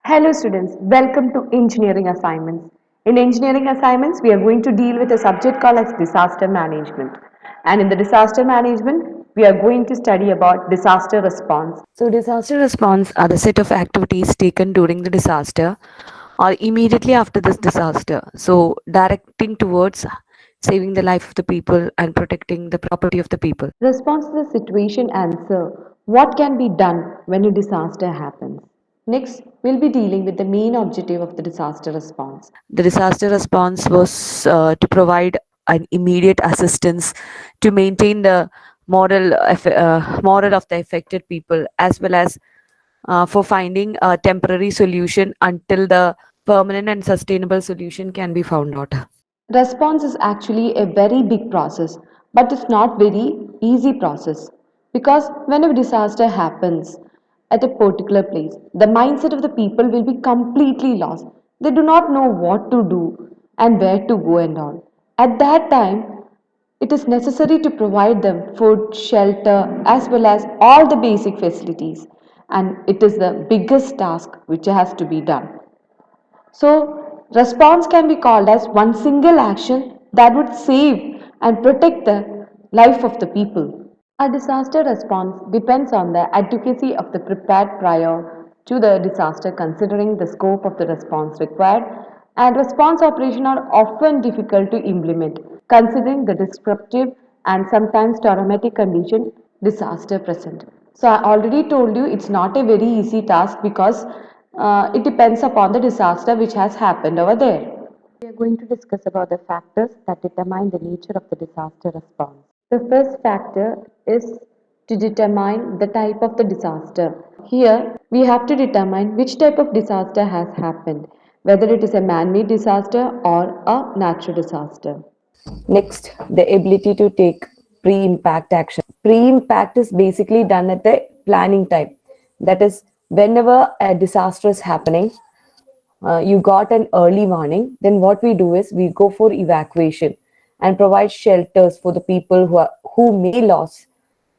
Hello students, welcome to engineering assignments. In engineering assignments, we are going to deal with a subject called as disaster management. And in the disaster management, we are going to study about disaster response. So, disaster response are the set of activities taken during the disaster or immediately after this disaster. So, directing towards saving the life of the people and protecting the property of the people. Response to the situation answer, what can be done when a disaster happens? Next, we'll be dealing with the main objective of the disaster response. The disaster response was to provide an immediate assistance to maintain the moral of the affected people, as well as for finding a temporary solution until the permanent and sustainable solution can be found out. Response is actually a very big process, but it's not very easy process because when a disaster happens at a particular place, the mindset of the people will be completely lost. They do not know what to do and where to go and all. At that time, it is necessary to provide them food, shelter, as well as all the basic facilities, and it is the biggest task which has to be done. So, response can be called as one single action that would save and protect the life of the people. A disaster response depends on the advocacy of the prepared prior to the disaster, considering the scope of the response required, and response operations are often difficult to implement considering the disruptive and sometimes traumatic condition disaster present. So I already told you it's not a very easy task because it depends upon the disaster which has happened over there. We are going to discuss about the factors that determine the nature of the disaster response. The first factor is to determine the type of the disaster. Here, we have to determine which type of disaster has happened, whether it is a man-made disaster or a natural disaster. Next, the ability to take pre-impact action. Pre-impact is basically done at the planning time. That is, whenever a disaster is happening, you got an early warning, then what we do is we go for evacuation and provide shelters for the people who may lose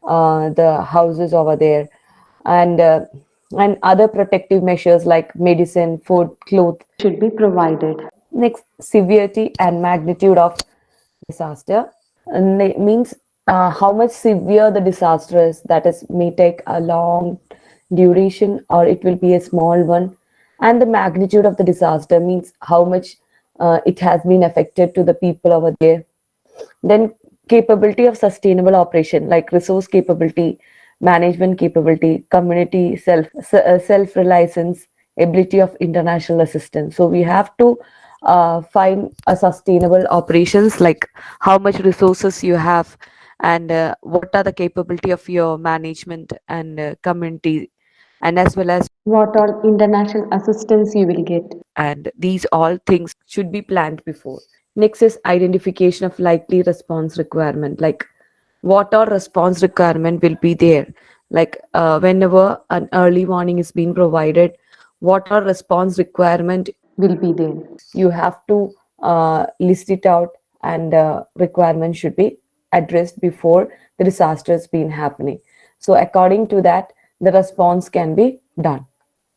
the houses over there, and uh, and other protective measures like medicine, food, clothes. Should be provided. Next, severity and magnitude of disaster. And it means how much severe the disaster is. That is, may take a long duration or it will be a small one. And the magnitude of the disaster means how much it has been affected to the people over there. Then capability of sustainable operation, like resource capability, management capability, community self reliance, ability of international assistance. So we have to find a sustainable operations, like how much resources you have, and what are the capability of your management and community, and as well as, What all international assistance you will get. and these all things should be planned before. Next is identification of likely response requirement, like what our response requirement will be there. Like whenever an early warning is being provided, what our response requirement, Will be there. you have to list it out, and requirement should be addressed before the disaster has been happening. So according to that, the response can be done.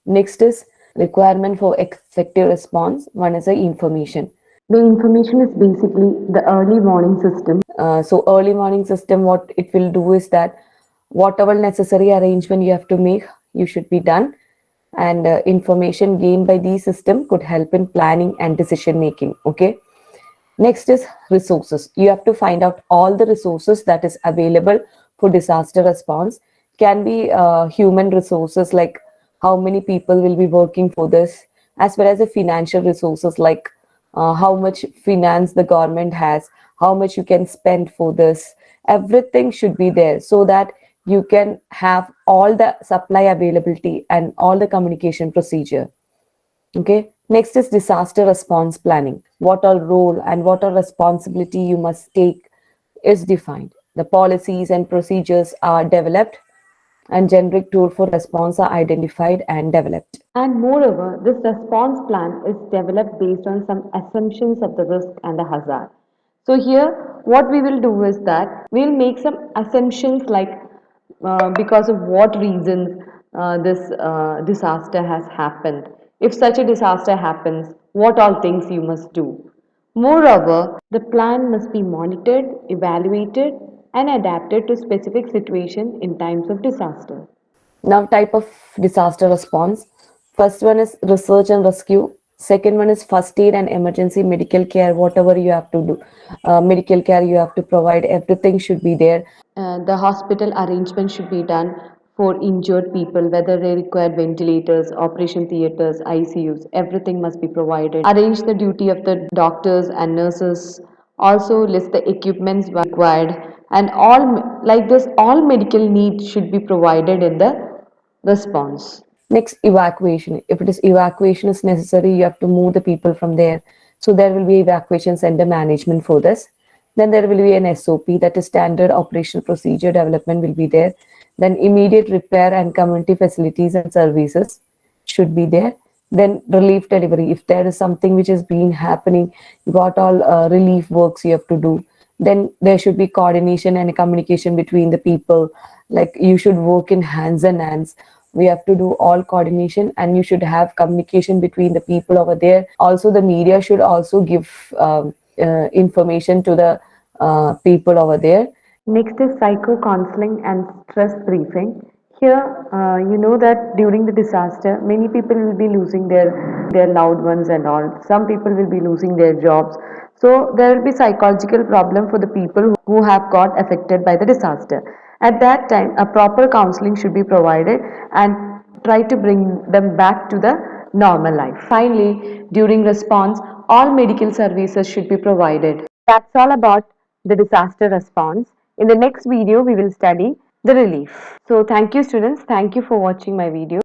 Next is requirement for effective response. One is the information. The information is basically the early warning system. So early warning system, what it will do is that whatever necessary arrangement you have to make, you should be done, and information gained by the system could help in planning and decision making. Okay. Next is resources. You have to find out all the resources that is available for disaster response. Can be human resources, like how many people will be working for this, as well as the financial resources, like how much finance the government has, how much you can spend for this. Everything should be there so that you can have all the supply availability and all the communication procedure. Okay. Next is disaster response planning. What all role and what all responsibility you must take is defined. The policies and procedures are developed, and generic tool for response are identified and developed. And moreover, this response plan is developed based on some assumptions of the risk and the hazard. So here, what we will do is that we will make some assumptions like because of what reasons this disaster has happened. if such a disaster happens, what all things you must do. Moreover, the plan must be monitored, evaluated, and adapted to specific situations in times of disaster. Now, type of disaster response. First one is research and rescue. Second one is first aid and emergency medical care. Whatever you have to do, medical care you have to provide. Everything should be there. The hospital arrangement should be done for injured people, whether they require ventilators, operation theaters, ICUs, everything must be provided. Arrange the duty of the doctors and nurses. Also list the equipments required, and all like this, all medical needs should be provided in the response. Next, evacuation. If it is evacuation is necessary, you have to move the people from there. So there will be evacuation center management for this. Then there will be an SOP, that is standard operational procedure development will be there. Then immediate repair and community facilities and services should be there. Then relief delivery. If there is something which has been happening, you got all relief works you have to do. Then there should be coordination and communication between the people. Like you should work in hands and hands. We have to do all coordination, and you should have communication between the people over there. Also, the media should also give information to the people over there. Next is psycho counseling and stress briefing. Here, you know that during the disaster, many people will be losing their loved ones and all. Some people will be losing their jobs. So there will be psychological problem for the people who have got affected by the disaster. At that time, a proper counseling should be provided and try to bring them back to the normal life. Finally, during response, all medical services should be provided. That's all about the disaster response. In the next video, we will study the relief. So thank you students. Thank you for watching my video.